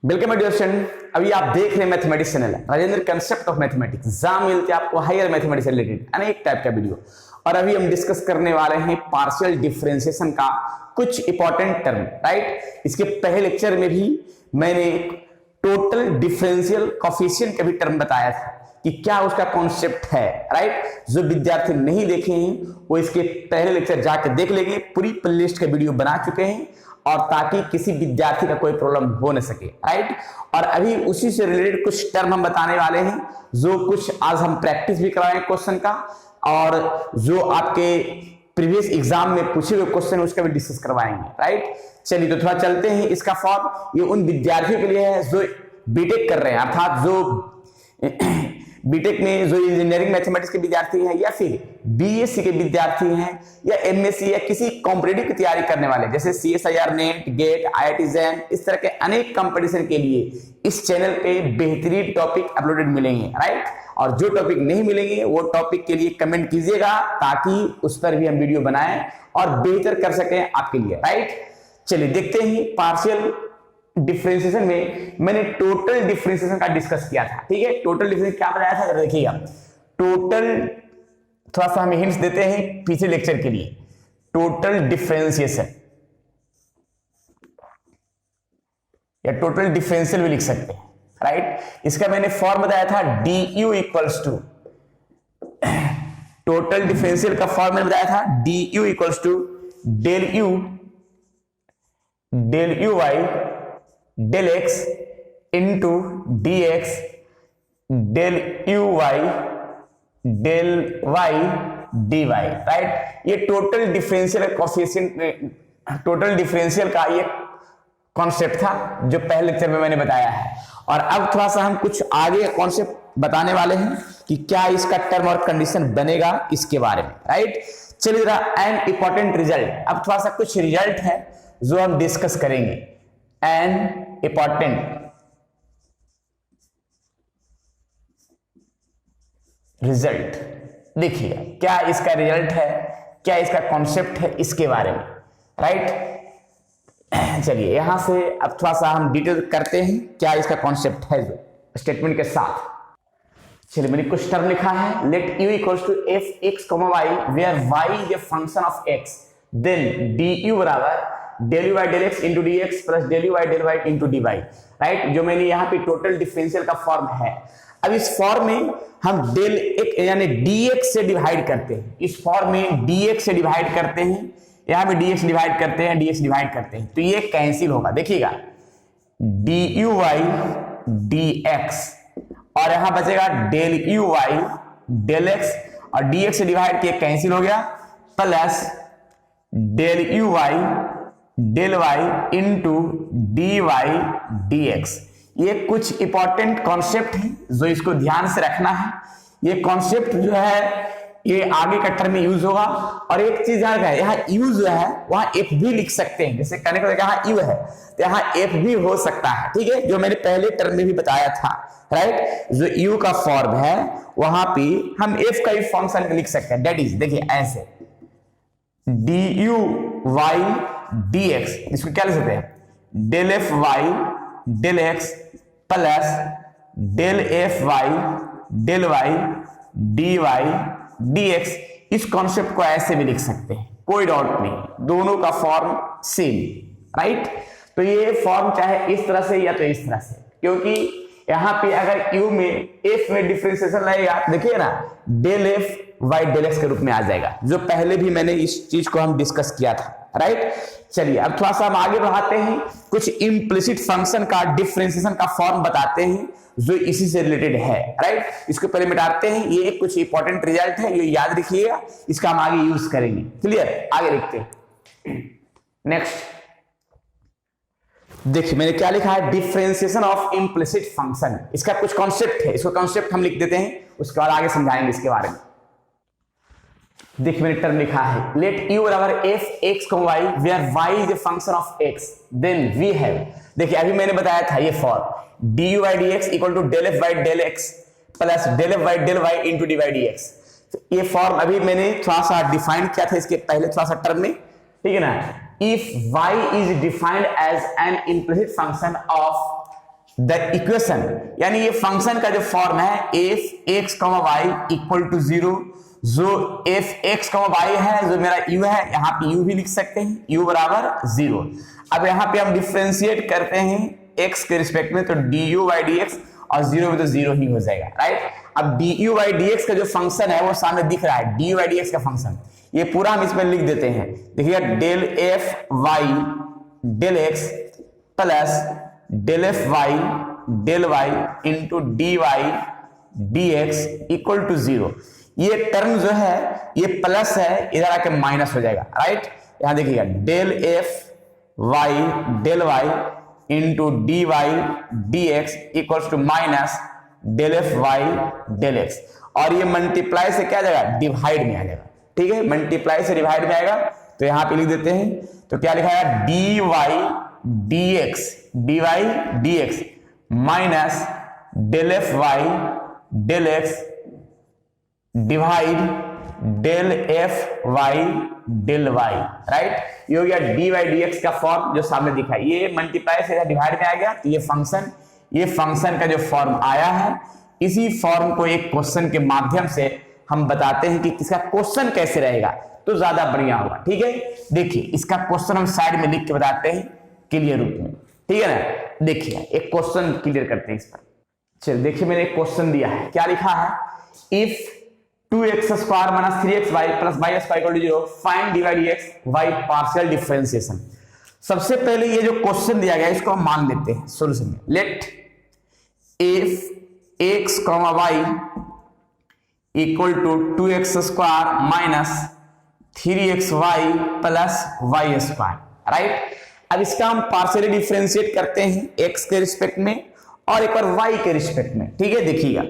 Welcome my dear student. अभी आप देख रहे हैं mathematics channel Rajendra concept of mathematics. जहां मिलते हैं आपको हायर मैथमेटिक्स से रिलेटेड अनेक टाइप का वीडियो। और अभी हम डिस्कस करने वाले हैं पार्शियल डिफरेंशिएशन का कुछ इंपॉर्टेंट टर्म। राइट, इसके पहले लेक्चर में भी मैंने टोटल डिफरेंशियल कोफिशिएंट का भी टर्म बताया था कि क्या उसका कॉन्सेप्ट है। राइट, जो विद्यार्थी नहीं देखे हैं वो इसके पहले लेक्चर जाकर देख लेंगे। पूरी प्लेलिस्ट का वीडियो बना चुके हैं और ताकि किसी विद्यार्थी का कोई प्रॉब्लम हो न सके। राइट, और अभी उसी से रिलेटेड कुछ टर्म हम बताने वाले हैं जो कुछ आज हम प्रैक्टिस भी कराएंगे क्वेश्चन का, और जो आपके प्रीवियस एग्जाम में पूछे हुए क्वेश्चन उसका भी डिस्कस करवाएंगे। राइट, चलिए तो थोड़ा चलते हैं। इसका फॉर्म ये उन विद्यार्थियों के लिए है जो बीटेक कर रहे हैं, अर्थात जो बीटेक में जो इंजीनियरिंग मैथमेटिक्स के विद्यार्थी हैं या फिर बीएससी के विद्यार्थी हैं या एमएससी या किसी कॉम्पिटिटिव की तैयारी करने वाले जैसे CSIR, NET, GATE, IIT JAM, इस तरह के अनेक कंपटीशन के लिए इस चैनल पे बेहतरीन टॉपिक अपलोडेड मिलेंगे। राइट, और जो टॉपिक नहीं मिलेंगे वो टॉपिक के लिए कमेंट कीजिएगा ताकि उस पर भी हम वीडियो बनाएं और बेहतर कर सकें आपके लिए। राइट, चलिए देखते हैं। पार्शियल डिफरेंशिएशन में मैंने टोटल डिफरेंशिएशन का डिस्कस किया था। ठीक है, टोटल डिफरेंशिएशन क्या बताया था देखिएगा। टोटल, थोड़ा सा हम हिंट्स देते हैं पिछले लेक्चर के लिए। टोटल डिफरेंशिएशन या टोटल डिफरेंशियल भी लिख सकते हैं। राइट, इसका मैंने फॉर्म बताया था du equals to, total differential का फॉर्म मैंने बताया था du equals to del u y del x into D X del you Y del Y D Y. Right, ये total differential coefficient, total differential का ये concept था जो पहले लेक्चर में मैंने बताया है। और अब थोड़ा सा हम कुछ आगे कॉन्सेप्ट बताने वाले हैं कि क्या इसका टर्म और कंडीशन बनेगा इसके बारे में। राइट, चलिए जरा एन इंपॉर्टेंट रिजल्ट, अब थोड़ा सा कुछ रिजल्ट है जो हम डिस्कस करेंगे। एन इंपॉर्टेंट रिजल्ट, देखिए क्या इसका रिजल्ट है, क्या इसका कॉन्सेप्ट है, इसके बारे में। राइट, चलिए यहां से अब थोड़ा सा हम डिटेल करते हैं क्या इसका कॉन्सेप्ट है जो स्टेटमेंट के साथ। चलिए मैंने कुछ टर्म लिखा है। Let u equals to f x comma y where y is a function of x, then du बराबर del u by del x into D x plus del u by del Y into d Y. Right, जो मैंने यहाँ पे total differential का form है। अब इस form में हम डेल एक यानी डी एक्स से डिवाइड करते हैं, इस फॉर्म में डी एक्स से डिवाइड करते हैं, यहाँ पे डी एक्स डिवाइड करते हैं, डी एक्स डिवाइड करते हैं, तो ये कैंसिल होगा। देखिएगा d u y d x और यहां बचेगा del you Y del x और डी एक्स से डिवाइड किया कैंसिल हो गया, plus del you Y del Y into d Y d x. ये कुछ इंपॉर्टेंट कॉन्सेप्ट है जो इसको ध्यान से रखना है। ये कॉन्सेप्ट जो है ये आगे का टर्म में यूज होगा। और एक चीज यहाँ यूज जो है वहां एफ भी लिख सकते हैं, जैसे कहने को यहाँ यू है तो यहाँ एफ भी हो सकता है। ठीक है, जो मैंने पहले टर्म में भी बताया था। राइट, जो यू का फॉर्म है वहां पे हम एफ का भी फंक्शन लिख सकते हैं। दैट इज देखिए ऐसे d u y d x, इसको क्या लिख सकते हैं del F Y del x plus del F Y del Y D Y d x. इस कॉन्सेप्ट को ऐसे भी लिख सकते हैं, कोई डाउट नहीं, दोनों का फॉर्म सेम। राइट, तो ये फॉर्म चाहे इस तरह से या तो इस तरह से, क्योंकि यहां पे अगर u में f में डिफरेंशिएशन लगेगा देखिए ना del F Y del x के रूप में आ जाएगा, जो पहले भी मैंने इस चीज को हम डिस्कस किया था। राइट, चलिए अब थोड़ा सा हम आगे बढ़ाते हैं, कुछ इम्प्लिसिट फंक्शन का डिफरेंशिएशन का फॉर्म बताते हैं जो इसी से रिलेटेड है। राइट, इसको पहले मिटाते हैं। ये कुछ इंपॉर्टेंट रिजल्ट है, ये याद रखिएगा, इसका हम आगे यूज करेंगे। क्लियर, आगे देखते हैं। नेक्स्ट देखिए मैंने क्या लिखा है, डिफरेंशिएशन ऑफ इम्प्लिसिट फंक्शन। इसका कुछ कॉन्सेप्ट है, इसको कॉन्सेप्ट हम लिख देते हैं, उसके बाद आगे समझाएंगे इसके बारे में। देखिए मैंने टर्म लिखा है लेट u बराबर f x comma y where y is a function of x, then we have, देखिए अभी मैंने बताया था ये form d u by d x equal to del f by del x plus del f by del Y into d by d x. ये form अभी मैंने थोड़ा सा डिफाइन किया था इसके पहले थोड़ा सा टर्म में। ठीक है ना, if y is defined as an implicit function of the equation, यानी ये फंक्शन का जो फॉर्म है f x comma y equal to 0, जो एफ एक्स कॉमा वाई है, जो मेरा यू है, यहाँ पे यू भी लिख सकते हैं, यू बराबर 0। अब यहाँ पे हम डिफ्रेंशिएट करते हैं एक्स के रिस्पेक्ट में, तो D u by d x, और 0 में तो 0 ही हो जाएगा, राइट। अब d u by d x का जो फंक्शन है वो सामने दिख रहा है, d u by d x का फंक्शन, ये पूरा हम इसमें लिख देते हैं। देखिएगा del F Y del x plus del F Y del Y into d Y d x equal to 0। ये टर्म जो है ये प्लस है, इधर आके माइनस हो जाएगा, राइट। यहां देखिएगा del F Y del Y into d Y d x equals to minus del F Y del x, और ये मल्टीप्लाई से क्या आ जाएगा, डिवाइड में आ जाएगा, ठीक है, मल्टीप्लाई से डिवाइड में आएगा, तो यहां पे लिख देते हैं, तो क्या लिखा है d Y D Y d x minus del F Y del x divide del F Y del y, right. ये हो गया डी वाई डी एक्स का फॉर्म जो सामने दिखा है, ये मल्टीप्लाई से डिवाइड में आ गया, तो ये फंक्शन का जो फॉर्म आया है, इसी फॉर्म को एक क्वेश्चन के माध्यम से हम बताते हैं कि इसका क्वेश्चन कैसे रहेगा, तो ज्यादा बढ़िया होगा, ठीक है। देखिए इसका क्वेश्चन हम साइड में लिख के बताते हैं क्लियर रूप में, ठीक है ना। देखिए एक क्वेश्चन क्लियर करते हैं इस पर। चलिए देखिए मैंने एक क्वेश्चन दिया है, क्या लिखा है, if 2x square minus 3xy plus y square equal to 0 find dy dx y partial differentiation. सबसे पहले ये जो क्वेश्चन दिया गया है इसको हम मान लेते हैं सॉल्यूशन में। Let if x, y equal to 2x square minus 3xy plus y square, right. अब इसका हम पार्शियली डिफरेंशिएट करते हैं x के रिस्पेक्ट में और एक बार y के रिस्पेक्ट में, ठीक है। देखिएगा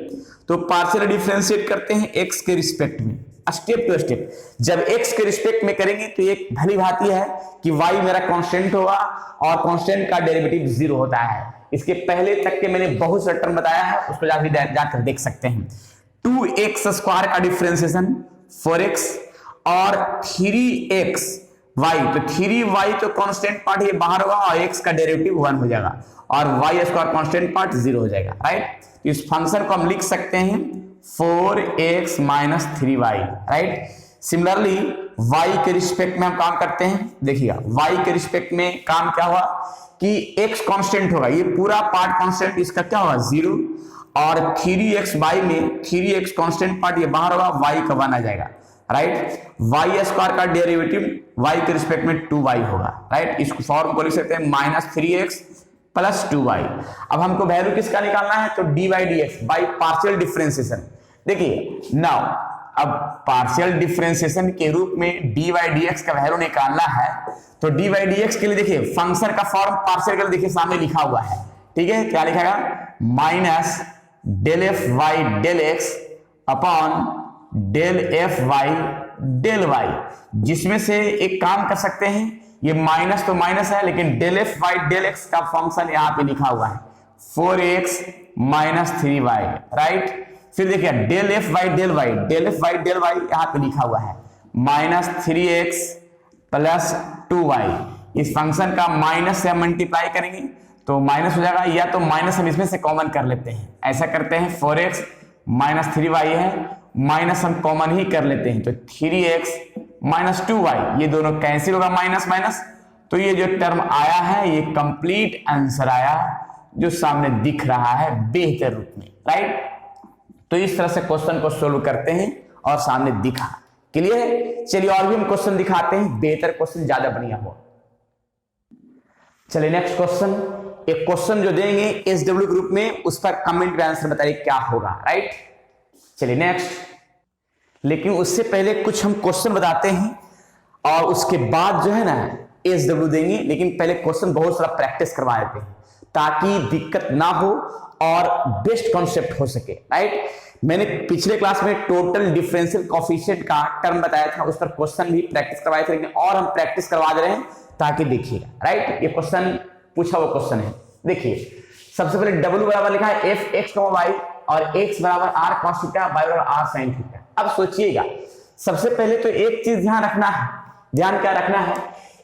तो पार्शियल डिफरेंशिएट करते हैं x के रिस्पेक्ट में, स्टेप टू स्टेप। जब x के रिस्पेक्ट में करेंगे तो एक भली भांति है कि y मेरा कांस्टेंट होगा और कांस्टेंट का डेरिवेटिव 0 होता है। इसके पहले तक के मैंने बहुत सा टर्म बताया है, उसको जाकर देख सकते हैं। 2x स्क्वायर का डिफरेंशिएशन 4x और 3x y, तो 3y तो कांस्टेंट पार्ट ये बाहर होगा और x का डेरिवेटिव 1 हो जाएगा और y स्क्वायर कांस्टेंट पार्ट 0 हो जाएगा, राइट। इस फंक्शन को हम लिख सकते हैं 4x minus 3y, right. Similarly y के रिस्पेक्ट में हम काम करते हैं। देखिएगा y के रिस्पेक्ट में काम क्या हुआ कि x कांस्टेंट होगा, ये पूरा पार्ट कांस्टेंट, इसका क्या होगा 0, और 3xy में 3x कांस्टेंट पार्ट ये बाहर होगा, y का 1 आ जाएगा, राइट। y स्क्वायर का डेरिवेटिव y के रिस्पेक्ट में 2y होगा, राइट। इस फॉर्म को लिख सकते हैं माइनस 3x प्लस 2y। अब हमको वैल्यू किसका निकालना है, तो dy dx by partial differentiation. देखिए नाउ अब पार्शियल डिफरेंशिएशन के रूप में dy dx का वैल्यू निकालना है, तो dy dx के लिए देखिए फंक्शन का फॉर्म पार्शियल के लिए देखिए सामने लिखा हुआ है, ठीक है। क्या लिखेगा, minus del F Y del x upon del F Y del y, जिसमें से एक काम कर सकते हैं, ये माइनस तो माइनस है लेकिन del F Y del x का फंक्शन यहाँ पे लिखा हुआ है 4x माइनस 3y, राइट। फिर देखिए del F Y del y, del F Y del y यहाँ पे लिखा हुआ है माइनस 3x प्लस 2y। इस फंक्शन का माइनस से हम मल्टीप्लाई करेंगे तो माइनस हो जाएगा, या तो माइनस हम इसमें से कॉमन कर लेते हैं, ऐसा करते हैं 4x माइनस 3y है, माइनस हम कॉमन ही कर लेते हैं, तो 3x माइनस 2y, ये दोनों कैंसिल होगा माइनस माइनस, तो ये जो टर्म आया है ये कंप्लीट आंसर आया जो सामने दिख रहा है बेहतर रूप में, राइट। तो इस तरह से क्वेश्चन को सोल्व करते हैं और सामने दिखा, क्लियर। चलिए और भी हम क्वेश्चन दिखाते हैं, बेहतर क्वेश्चन ज्यादा बढ़िया हो। चलिए नेक्स्ट क्वेश्चन, एक क्वेश्चन जो देंगे एसडब्ल्यू ग्रुप में, उस पर कमेंट में आंसर बताइए क्या होगा, राइट। चलिए नेक्स्ट, लेकिन उससे पहले कुछ हम क्वेश्चन बताते हैं और उसके बाद जो है ना एसडब्ल्यू देंगे, लेकिन पहले क्वेश्चन बहुत सारा प्रैक्टिस करवा देते हैं ताकि दिक्कत ना हो और बेस्ट कॉन्सेप्ट हो सके, राइट। मैंने पिछले क्लास में टोटल डिफरेंशियल कोएफिशिएंट का टर्म बताया था, उस पर क्वेश्चन भी प्रैक्टिस करवाए थे, लेकिन और हम प्रैक्टिस करवा दे रहे हैं ताकि देखिएगा, राइट। ये क्वेश्चन पूछा हुआ क्वेश्चन है। देखिए सबसे पहले W बराबर लिखा है एफ एक्स वाई और x बराबर आर कॉस थीटा, y बराबर आर साइन थीटा। अब सोचिएगा सबसे पहले तो एक चीज ध्यान रखना है, ध्यान क्या रखना है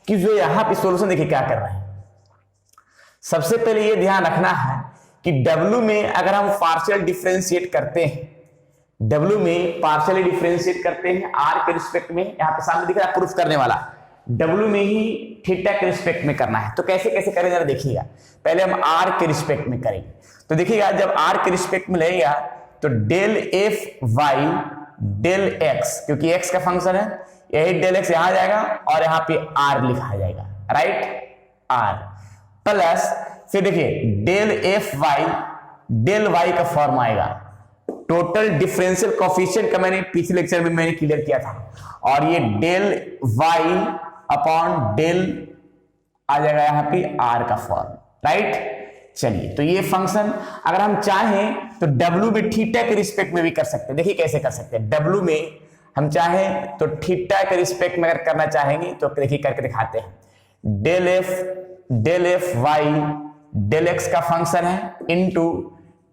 कि जो यहां पे सॉल्यूशन देखिए क्या कर रहे हैं। सबसे पहले ये ध्यान रखना है कि W में अगर हम पार्शियल डिफरेंशिएट करते हैं, W में पार्शियली डिफरेंशिएट करते हैं R के रिस्पेक्ट में, यहाँ पे सामने दिख रहा है प्रूफ करने वाला, W में ही थीटा के रिस्पेक्ट में करना है। तो कैसे कैसे करें जरा देखिएगा। पहले हम R के रिस्पेक्ट में करेंगे, तो देखिएगा जब R के रिस्पेक्ट में लगेगा तो del F Y del x, क्योंकि x का फंक्शन है, यही डेल एक्स यहां जाएगा और यहाँ पे R लिखा जाएगा, राइट, R प्लस फिर देखिए del F Y del Y का फॉर्म आएगा, टोटल डिफरेंशियल कोफिशिएंट का मैंने पिछले लेक्चर में मैंने क्लियर किया था, और ये डेल वाई अपॉन डेल आ जाएगा यहाँ पे R का फॉर्म, राइट। चलिए तो ये फंक्शन अगर हम चाहें तो W में थीटा के रिस्पेक्ट में भी कर सकते हैं। देखिए कैसे कर सकते हैं, W में हम चाहें तो थीटा के रिस्पेक्ट में अगर करना चाहेंगे तो देखिए करके दिखाते हैं। Del F Y del x का फंक्शन है into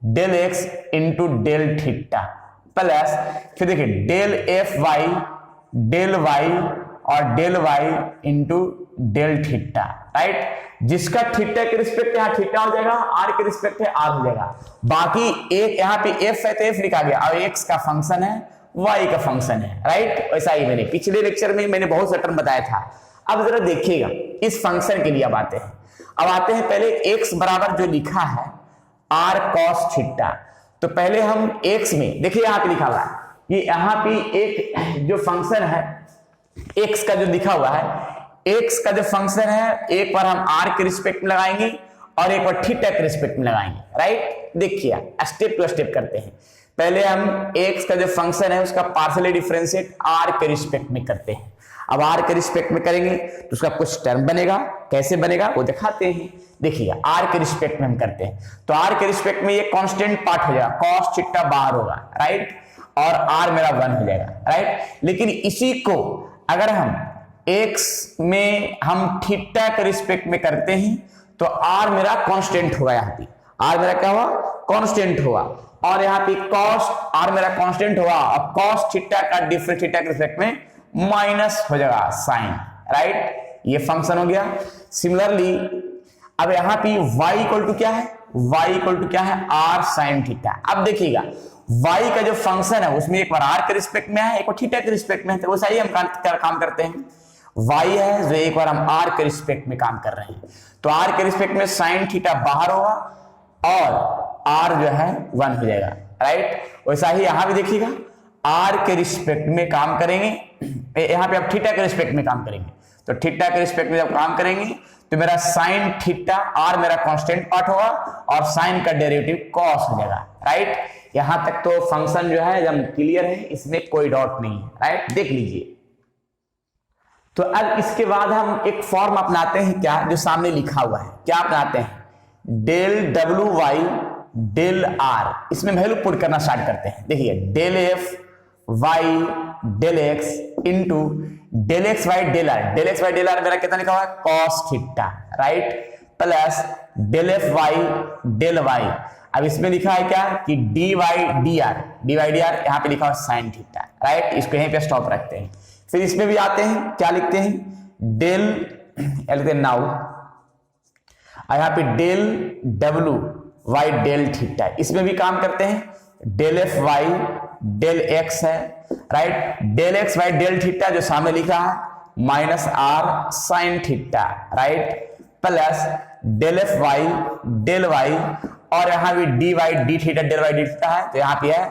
del x into del theta plus फिर देखिए del F Y del Y और del Y into del theta, right. जिसका थीटा के रिस्पेक्ट यहाँ थीटा हो जाएगा, आर के रिस्पेक्ट है आर हो जाएगा। बाकी एक यहाँ पे एफ है तो एफ लिखा गया, और एक्स का फंक्शन है वाई का फंक्शन है, राइट। वैसा ही मैंने पिछले लेक्चर में मैंने बहुत सा टर्म बताया था। अब जरा देखिएगा इस फंक्शन के लिए अब आते हैं। अब आते हैं पहले एक्स बराबर जो लिखा है आर कॉस थीटा, तो पहले हम एक्स में देखिए यहाँ पे लिखा हुआ है, ये यहाँ पे एक जो फंक्शन है एक्स का जो लिखा हुआ है, एक्स का जो फंक्शन है एक बार हम आर के रिस्पेक्ट में लगाएंगे और एक बार थीटा के रिस्पेक्ट में लगाएंगे, राइट। देखिए स्टेप टू स्टेप करते हैं। पहले हम एक्स का जो फंक्शन है उसका पार्शियली डिफरेंशिएट आर के रिस्पेक्ट में करते हैं। अब आर के रिस्पेक्ट में करेंगे तो उसका कुछ टर्म बनेगा, कैसे बनेगा वो दिखाते हैं। देखिए आर के रिस्पेक्ट में हम करते हैं तो आर के रिस्पेक्ट में ये कांस्टेंट पार्ट हो जाएगा, कॉस थीटा बाहर होगा, राइट, और आर मेरा 1 हो जाएगा, राइट। लेकिन इसी को अगर हम x में हम थीटा के रिस्पेक्ट में करते हैं तो r मेरा कांस्टेंट होगा, यहाँ पे r मेरा क्या हुआ, कांस्टेंट हुआ, और यहाँ पे cos r मेरा कांस्टेंट हुआ और cos थीटा का डिफरेंस थीटा के रिस्पेक्ट में माइनस हो जाएगा साइन, राइट। ये फंक्शन हो गया। सिमिलरली अब यहाँ पे y इक्वल टू क्या है, y इक्वल टू क्या है, r साइन थीटा। अब देखिएगा y का जो फंक्शन है उसमें एक बार r के रिस्पेक्ट में है एक बार थीटा के रिस्पेक्ट में है, तो वो सही हम काम करते हैं। y है जो एक बार हम r के रिस्पेक्ट में काम कर रहे हैं, तो r के रिस्पेक्ट में साइन थीटा बाहर होगा और r जो है 1 हो जाएगा, राइट। वैसा ही यहां भी देखिएगा r के रिस्पेक्ट में काम करेंगे, यहां पे आप थीटा के रिस्पेक्ट में काम करेंगे, तो थीटा के रिस्पेक्ट में जब काम करेंगे तो मेरा साइन थीटा r मेरा कांस्टेंट पार्ट होगा और साइन का डेरिवेटिव कॉस हो जाएगा, राइट। यहां तक तो फंक्शन जो है एकदम क्लियर है, इसमें कोई डाउट नहीं है, राइट। देख लीजिए तो अब इसके बाद हम एक फॉर्म अपनाते हैं, क्या जो सामने लिखा हुआ है, क्या अपनाते हैं, del W Y del r, इसमें वैल्यू पुट करना स्टार्ट करते हैं। देखिए del F Y del x into del x Y del r, del x Y del r मेरा कितना लिखा हुआ है, cos theta, right, plus del F Y del y, अब इसमें लिखा है क्या कि डी वाई डी आर यहाँ पे लिखा हुआ साइन थीटा, राइट। इसको यहीं पे स्टॉप रखते हैं। फिर इसमें भी आते हैं, क्या लिखते हैं, डेल लिखते हैं नाउ, यहाँ पे del W Y del theta, इसमें भी काम करते हैं। Del F Y del X है, right, del x Y del theta जो सामने लिखा है minus R sine theta, right, plus del F Y del Y, और यहां भी D Y D theta del Y D theta है, तो यहां पे है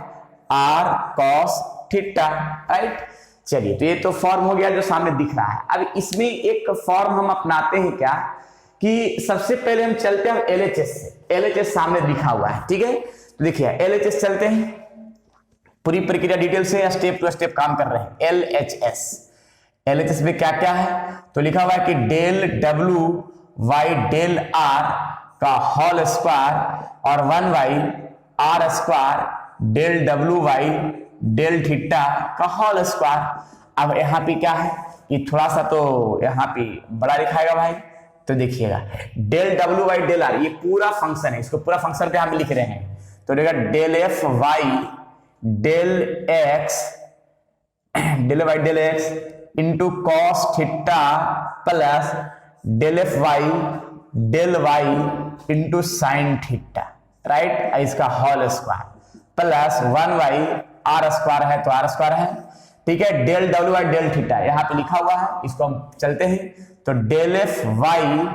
आर कॉस थीटा, राइट। चलिए तो ये तो फॉर्म हो गया जो सामने दिख रहा है। अब इसमें एक फॉर्म हम अपनाते हैं क्या कि सबसे पहले हम चलते हैं LHS से, LHS सामने लिखा हुआ है, ठीक है। तो देखिए LHS चलते हैं, पूरी प्रक्रिया डिटेल से स्टेप टू स्टेप काम कर रहे हैं। LHS में क्या क्या है, तो लिखा हुआ है कि del W Y del r का होल स्क्वायर और 1 by r square del W Y del theta का होल स्क्वायर। अब यहाँ पे क्या है कि थोड़ा सा तो यहाँ पे बड़ा लिखाएगा भाई, तो देखिएगा del W Y del r ये पूरा फंक्शन है, इसको पूरा फंक्शन पे हम लिख रहे हैं, तो देखिएगा del F Y del x del x into cos theta plus del F Y del Y into sine theta, right, इसका होल स्क्वायर प्लस 1/r² है तो r² है, ठीक है। डेल डब्ल्यू बाई डेल थीटा यहाँ पे लिखा हुआ है, इसको हम चलते हैं तो del F Y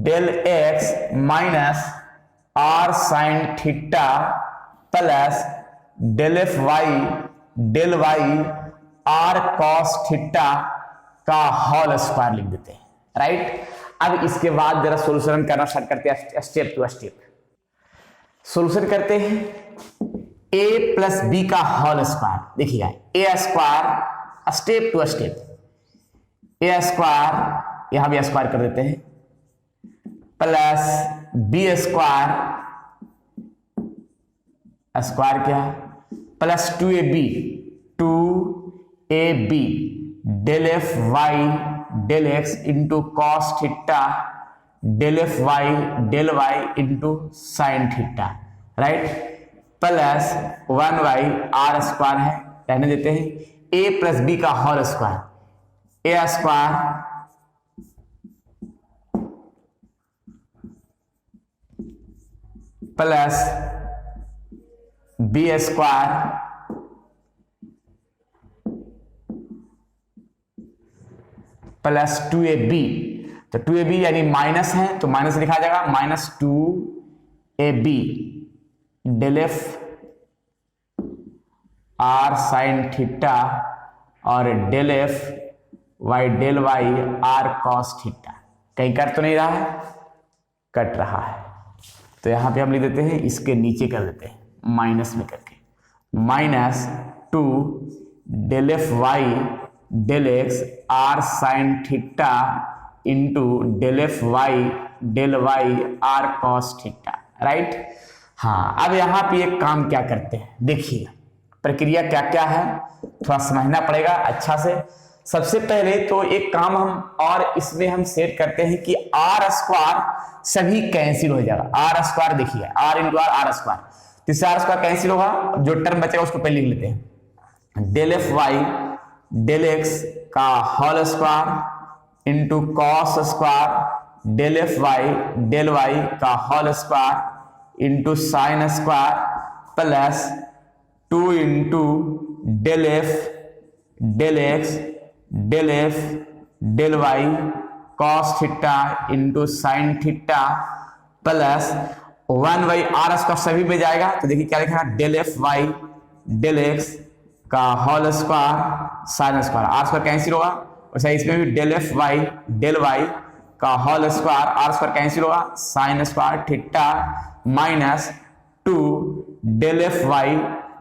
del x minus r sine theta plus del F Y del y r cos theta का होल स्क्वायर लिख देते हैं, राइट। अब इसके बाद जरा सोल्यूशन करना स्टार्ट करते हैं स्टेप टू स्टेप। सोल्यूशन करते हैं a प्लस बी का होल स्क्वायर, देखिएगा A square step to step, A square यहां भी स्क्वायर कर देते हैं प्लस बी स्क्वायर, स्क्वायर क्या plus 2ab del F Y del x into cos theta del F Y del Y into sine theta, right, plus 1/r² है, रहने देते हैं। a प्लस बी का whole square, A square plus B square plus 2ab, तो 2ab यानी minus है तो minus लिखा जाएगा minus 2ab del F R sine theta और del F Y del Y are cos theta. कहीं कट तो नहीं रहा है, कट रहा है तो यहां पे हम लिख देते हैं, इसके नीचे कर देते हैं माइनस में करके, minus 2 del F Y del x r sine theta into del F Y del Y are cos theta, right. हाँ, अब यहां पे एक काम क्या करते हैं, देखिए प्रक्रिया क्या क्या है, थोड़ा समझना पड़ेगा अच्छा से। सबसे पहले तो एक काम हम और इसमें हम सेट करते हैं कि r² सभी कैंसिल हो जाएगा, r², देखिए r इंटू r², तीसरा r² कैंसिल होगा, जो टर्म बचेगा उसको पहले लिख लेते हैं, del F Y del x का whole square into cos square del F Y del Y का whole square into sine square plus 2 into del F del x del F del Y cos theta into sine theta plus 1/r² सभी में जाएगा तो देखिए क्या लिखा है, del F Y del x का whole square sine square, r² cancel होगा, वैसे इसमें भी del F Y del Y का होल स्क्वायर, r² कैंसिल होगा, sine square theta minus 2 del F Y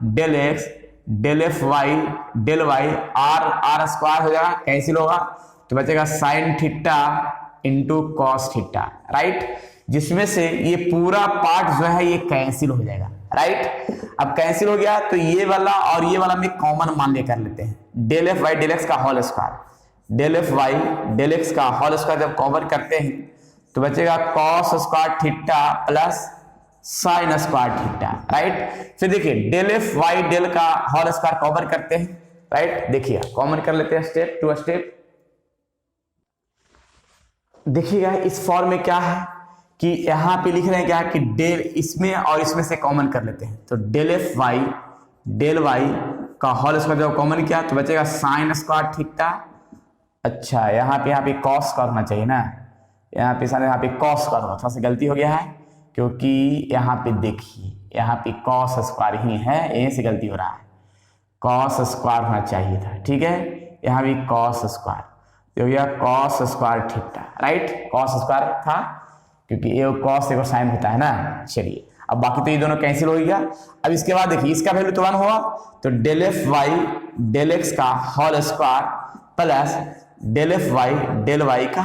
del x del F Y del y r² हो जाएगा, cancel होगा तो बचेगा sine theta into cos theta, right, जिसमें से ये पूरा पार्ट जो है ये कैंसिल हो जाएगा, राइट। अब कैंसिल हो गया तो ये वाला और ये वाला में कॉमन मान ले कर लेते हैं, del F Y del x का whole square, del F Y del x का होल स्क्वायर जब कॉमन करते हैं तो बचेगा cos square theta plus sine square theta, right. फिर देखिए डेल एफ वाई डेल का होल स्क्वायर कॉमन करते हैं, राइट, देखिए कॉमन कर लेते हैं स्टेप टू स्टेप। देखिएगा इस फॉर्म में क्या है कि यहां पे लिख रहे हैं क्या कि डेल इसमें और इसमें से कॉमन कर लेते हैं, तो del F Y del Y का होल स्क्वायर जब कॉमन किया तो बचेगा साइन स्क्वायर थीटा, अच्छा यहाँ पे कॉस स्क्वायर होना चाहिए ना, यहाँ पे कॉस स्क्वायर होगा, थोड़ा सा गलती हो गया है क्योंकि यहाँ पे देखिए यहाँ पे कॉस स्क्वायर ही है, यहीं से गलती हो रहा है, कॉस स्क्वायर होना चाहिए था, ठीक है, यहाँ भी कॉस स्क्वायर हो गया cos square theta, right, cos square था क्योंकि ये कॉस एक साइन होता है ना। चलिए अब बाकी तो ये दोनों कैंसिल हो गया। अब इसके बाद देखिए इसका वैल्यू तो 1 होगा तो del F Y del x का whole square plus del F Y del Y का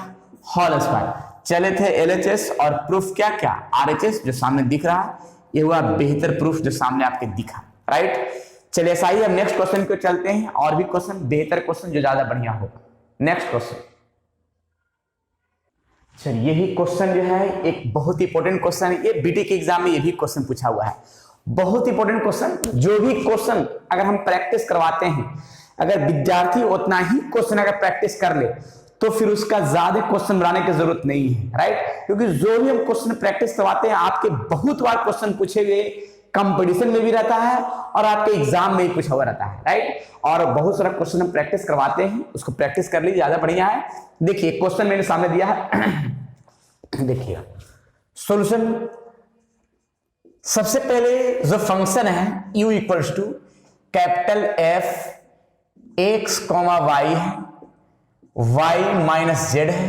होल स्क्वायर। चले थे एलएचएस और प्रूफ क्या क्या आरएचएस जो सामने दिख रहा, ये हुआ बेहतर प्रूफ जो सामने आपके दिखा, राइट। चलिए ऐसा ही हम नेक्स्ट क्वेश्चन को चलते हैं, और भी क्वेश्चन बेहतर क्वेश्चन जो ज्यादा बढ़िया होगा। नेक्स्ट क्वेश्चन, चलिए यही क्वेश्चन जो है एक बहुत इंपॉर्टेंट क्वेश्चन है, ये बीटेक के एग्जाम में ये भी क्वेश्चन पूछा हुआ है, बहुत इंपॉर्टेंट क्वेश्चन। जो भी क्वेश्चन अगर हम प्रैक्टिस करवाते हैं, अगर विद्यार्थी उतना ही क्वेश्चन अगर प्रैक्टिस कर ले तो फिर उसका ज्यादा क्वेश्चन बनाने की जरूरत नहीं है, राइट। क्योंकि जो भी हम क्वेश्चन प्रैक्टिस करवाते हैं आपके बहुत बार क्वेश्चन पूछे गए, कंपटीशन में भी रहता है और आपके एग्जाम में भी पूछा हुआ रहता है, राइट। और बहुत सारा क्वेश्चन हम प्रैक्टिस करवाते हैं, उसको प्रैक्टिस कर लीजिए, ज्यादा बढ़िया है। देखिए क्वेश्चन मैंने सामने दिया है देखिएगा सॉल्यूशन। सबसे पहले जो फंक्शन है u equals to capital F x comma y है, y माइनस z है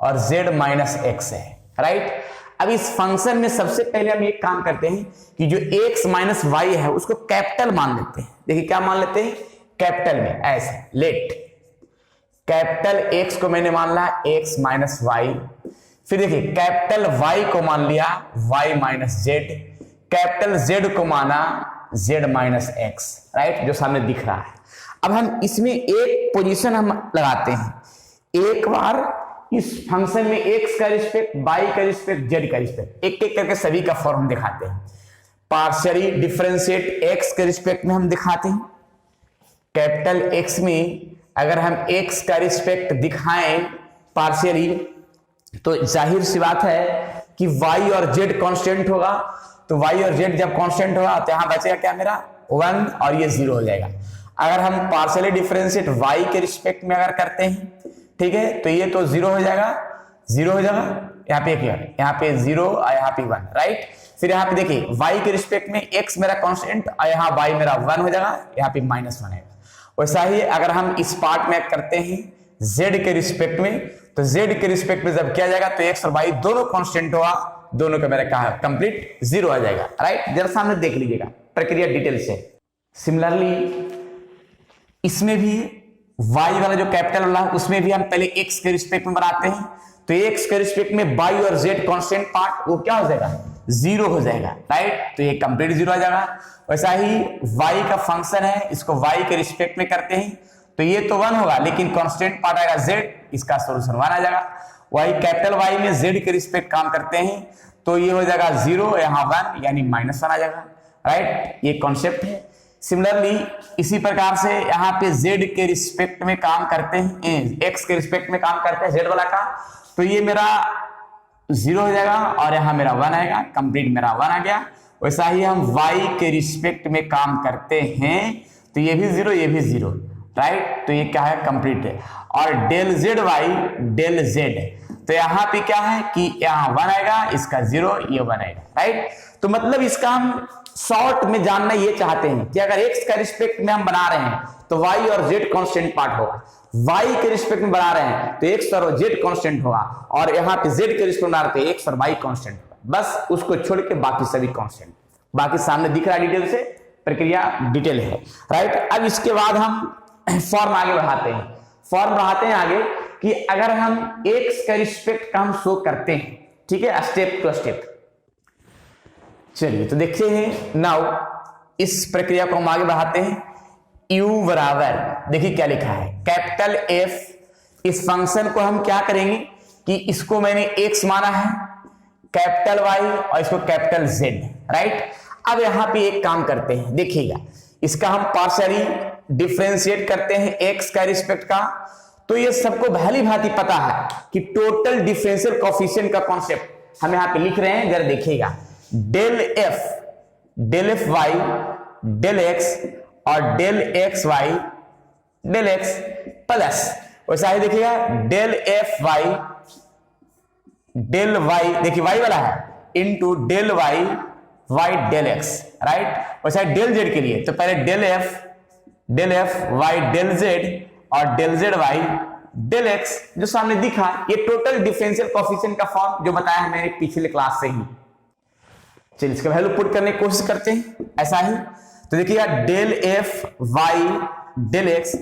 और z माइनस x है, राइट। अब इस फंक्शन में सबसे पहले हम एक काम करते हैं कि जो x माइनस y है उसको कैपिटल मान लेते हैं। देखिए क्या मान लेते हैं, कैपिटल में ऐसे लेट कैपिटल x को मैंने मान लिया x माइनस y, फिर देखिए कैपिटल y को मान लिया y minus z, capital z को माना z माइनस x, राइट, जो सामने दिख रहा है। अब हम इसमें एक पोजीशन हम लगाते हैं, एक बार इस फंक्शन में x का रिस्पेक्ट, y का रिस्पेक्ट, z का रिस्पेक्ट, एक एक करके सभी का फॉर्म दिखाते हैं। पार्शियली डिफरेंशिएट x के रिस्पेक्ट में हम दिखाते हैं। कैपिटल X में अगर हम x का रिस्पेक्ट दिखाएं पार्शियली तो जाहिर सी बात है कि y और z कांस्टेंट होगा, तो y और z जब कांस्टेंट होगा तो यहां बचेगा क्या मेरा 1 और ये 0 हो जाएगा। अगर हम पार्शियली डिफरेंशिएट y के रिस्पेक्ट में अगर करते हैं, ठीक है, तो ये तो 0 हो जाएगा, 0 हो जाएगा, यहाँ पे क्या, यहाँ पे 0 और यहाँ पे 1, राइट। फिर यहाँ पे देखिए y के रिस्पेक्ट में x मेरा कांस्टेंट और यहाँ y मेरा 1 हो जाएगा, यहाँ पे -1 आएगा। वैसा ही अगर हम इस पार्ट में करते हैं z के रिस्पेक्ट में, तो z के रिस्पेक्ट में जब किया जाएगा तो x और y दोनों कांस्टेंट होगा, दोनों का मेरा कहा कंप्लीट 0 आ जाएगा, राइट। जरा सामने देख लीजिएगा प्रक्रिया डिटेल से। सिमिलरली इसमें भी y वाला जो कैपिटल वाला उसमें भी हम पहले x के रिस्पेक्ट में बनाते हैं, तो x के रिस्पेक्ट में y और z कांस्टेंट पार्ट वो क्या हो जाएगा 0 हो जाएगा, राइट, तो ये कंप्लीट 0 आ जाएगा। वैसा ही y का फंक्शन है, इसको y के रिस्पेक्ट में करते हैं तो ये तो 1 होगा, लेकिन कांस्टेंट पार्ट आएगा z, इसका सॉल्यूशन 1 आ जाएगा। y कैपिटल Y में z के रिस्पेक्ट काम करते हैं तो ये हो जाएगा 0, यहाँ 1 यानी -1 आ जाएगा, राइट, ये कॉन्सेप्ट है। सिमिलरली इसी प्रकार से यहाँ पे z के रिस्पेक्ट में काम करते हैं, x के रिस्पेक्ट में काम करते हैं z वाला का, तो ये मेरा 0 हो जाएगा और यहाँ मेरा 1 आएगा, कंप्लीट मेरा 1 आ गया। वैसा ही हम y के रिस्पेक्ट में काम करते हैं तो ये भी 0, ये भी 0, राइट, तो ये क्या है कंप्लीट है। और del z y del z, तो यहाँ पे क्या है कि यहाँ 1 आएगा, इसका 0, ये 1 आएगा, राइट। तो मतलब इसका हम शॉर्ट में जानना ये चाहते हैं कि अगर x का रिस्पेक्ट में हम बना रहे हैं तो y और z कांस्टेंट पार्ट होगा, y के रिस्पेक्ट में बना रहे हैं तो x और z कांस्टेंट होगा, और यहाँ पे z के रिस्पेक्ट में बना रहे हैं x और y कांस्टेंट होगा, बस उसको छोड़ के बाकी सभी कांस्टेंट। बाकी सामने दिख रहा है डिटेल से, प्रक्रिया डिटेल है, राइट। अब इसके बाद हम फॉर्म आगे बढ़ाते हैं, फॉर्म बढ़ाते हैं आगे कि अगर हम x का रिस्पेक्ट का हम शो करते हैं, ठीक है, स्टेप टू स्टेप। चलिए तो देखते हैं नाउ इस प्रक्रिया को हम आगे बढ़ाते हैं। u बराबर देखिए क्या लिखा है, कैपिटल F। इस फंक्शन को हम क्या करेंगे कि इसको मैंने x माना है, कैपिटल Y और इसको कैपिटल Z, राइट। अब यहां पे एक काम करते हैं, देखिएगा इसका हम पार्शियली डिफरेंशिएट करते हैं x का रिस्पेक्ट का, तो ये सबको भली भांति पता है कि टोटल डिफरेंशियल कोएफिशिएंट का कॉन्सेप्ट हम यहां पे लिख रहे हैं, जरा देखिएगा del F Y del x और del x Y del x plus, वैसा ही देखिएगा del F Y del y, देखिए वाई वाला है, into del y by del x, right. वैसा डेल जेड के लिए तो पहले del F Y del z और del z by del x, जो सामने दिखा ये टोटल डिफरेंशियल कोएफिशिएंट का फॉर्म जो बताया है मैंने पिछले क्लास से ही। चलिए इसका वैल्यू पुट करने की कोशिश करते हैं, ऐसा ही तो देखिएगा del F Y del x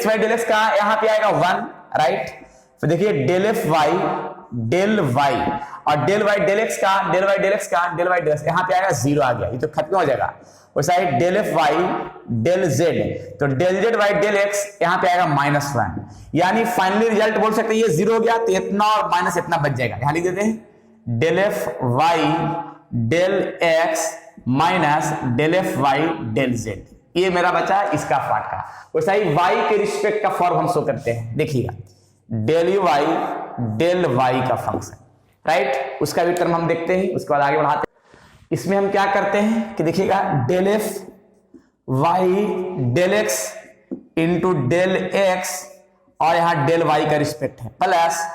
Y del x का यहां पे आएगा 1, राइट। तो देखिए del F Y del Y और डेल वाई डेल एक्स का डेल वाई डेल एक्स का डेल वाई डेल एक्स यहां पे आएगा 0 आ गया, ये तो खत्म हो जाएगा। वैसा ही del F Y del z, तो del z by del x यहां पे आएगा -1, यानी फाइनली रिजल्ट बोल सकते हैं ये 0 हो गया, तो इतना और माइनस इतना बच जाएगा। यहां लिख देते हैं del F Y del x minus del F Y del z, ये मेरा बचा इसका पार्ट का। वैसा ही y के रिस्पेक्ट का फॉर्म हम शो करते हैं, देखिएगा del you Y del Y का फंक्शन, राइट। उसका भी टर्म हम देखते हैं, उसके बाद आगे बढ़ाते हैं। इसमें हम क्या करते हैं कि देखिएगा del F Y del x into del x और यहां डेल वाई का रिस्पेक्ट है, plus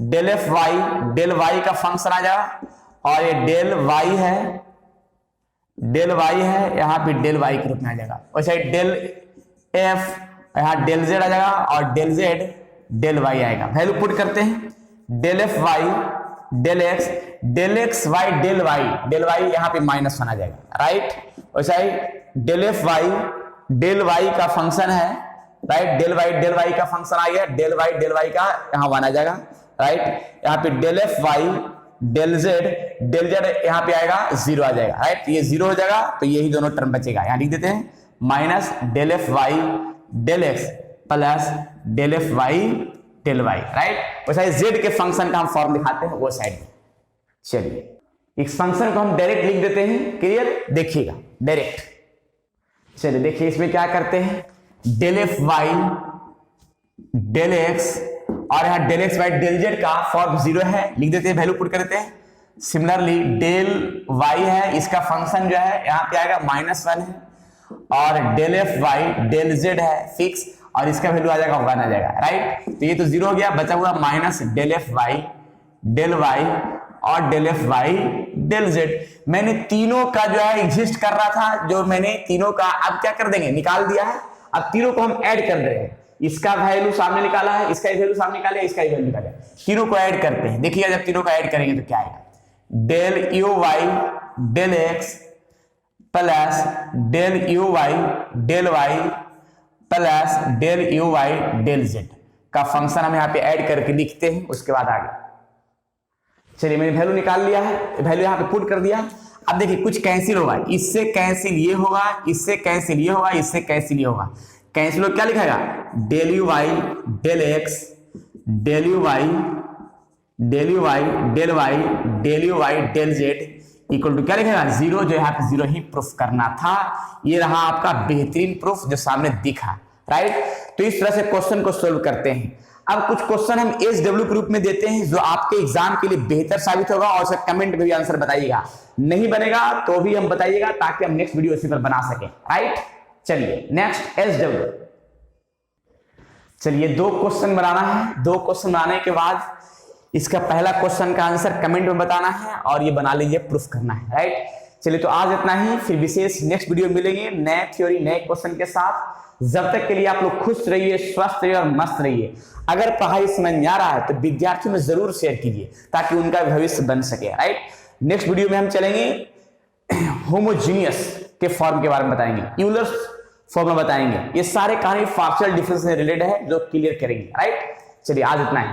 del F Y del Y का फंक्शन आ जाएगा और ये डेल वाई है, डेल वाई है यहां पे डेल वाई के रूप में आ जाएगा। वैसे डेल एफ यहां डेल जेड आ जाएगा और डेल जेड डेल वाई आएगा। वैल्यू पुट करते हैं, del F Y del x Y del y यहां पे -1 आ जाएगा, राइट। वैसा ही del F Y del Y का फंक्शन है, राइट। डेल वाई का फंक्शन आ गया, डेल वाई का यहां 1 आ जाएगा, राइट। यहां पे del F Y del z यहां पे आएगा 0 आ जाएगा, राइट। ये 0 हो जाएगा तो यही दोनों टर्म बचेगा, यहां लिख देते हैं minus del F Y del x plus del F Y del y, right. वैसा ही जेड के फंक्शन का हम फॉर्म दिखाते हैं वो साइड में। चलिए इस फंक्शन को हम डायरेक्ट लिख देते हैं, क्लियर, देखिएगा डायरेक्ट। चलिए देखिए इसमें क्या करते हैं, del F Y del x और यहां del x Y del z का फॉर्म 0 है, लिख देते हैं, वैल्यू पुट कर देते हैं। सिमिलरली डेल वाई है, इसका फंक्शन जो है यहां पे आएगा -1 है और del F Y del z है फिक्स और इसका वैल्यू आ जाएगा 1 आ जाएगा, राइट। तो ये तो 0 हो गया, बचा हुआ minus del F Y del Y और del F Y del z. मैंने तीनों का जो है एग्जिस्ट कर रहा था, जो मैंने तीनों का अब क्या कर देंगे, निकाल दिया है। अब तीनों को हम ऐड कर रहे हैं, इसका वैल्यू सामने निकाला है, इसका वैल्यू सामने निकाले, इसका वैल्यू निकाले, तीनों को ऐड करते हैं। देखिएगा जब तीनों को ऐड करेंगे तो क्या आएगा, del you Y del x plus del you Y del y plus del you Y del z का फंक्शन हम यहाँ पे ऐड करके लिखते हैं। उसके बाद आगे चलिए मैंने वैल्यू निकाल लिया है, वैल्यू यहाँ पे पुट कर दिया। अब देखिए कुछ कैंसिल होगा, इससे कैंसिल ये होगा, इससे कैंसिल ये होगा, इससे कैंसिल ये होगा। कैंसिल हो क्या लिखेगा, del you Y del x del you Y del you Y del y del you Y del z equal to क्या लिखेगा 0, जो यहाँ पे 0 ही प्रूफ करना था। ये रहा आपका बेहतरीन प्रूफ जो सामने दिखा, राइट। तो इस तरह से क्वेश्चन को सोल्व करते हैं। अब कुछ क्वेश्चन हम SW के रूप में देते हैं जो आपके एग्जाम के लिए बेहतर साबित होगा और उसका कमेंट में भी आंसर बताइएगा, नहीं बनेगा तो भी हम बताइएगा ताकि हम नेक्स्ट वीडियो इसी पर बना सकें, राइट। चलिए नेक्स्ट SW। चलिए 2 क्वेश्चन बनाना है, 2 क्वेश्चन बनाने के बाद इसका पहला क्वेश्चन का आंसर कमेंट में बताना है और ये बना लीजिए, प्रूफ करना है, राइट। चलिए तो आज इतना ही, फिर विशेष नेक्स्ट वीडियो मिलेंगे नए थ्योरी नए क्वेश्चन के साथ। जब तक के लिए आप लोग खुश रहिए, स्वस्थ रहिए और मस्त रहिए। अगर पढ़ाई समझ में आ रहा है तो विद्यार्थियों में जरूर शेयर कीजिए ताकि उनका भविष्य बन सके, राइट। नेक्स्ट वीडियो में हम चलेंगे होमोजीनियस के फॉर्म के बारे में बताएंगे, यूलर्स फॉर्मूला बताएंगे। ये सारे कहानी पार्शियल डिफरेंस से रिलेटेड है जो क्लियर करेंगे, राइट। चलिए आज इतना ही।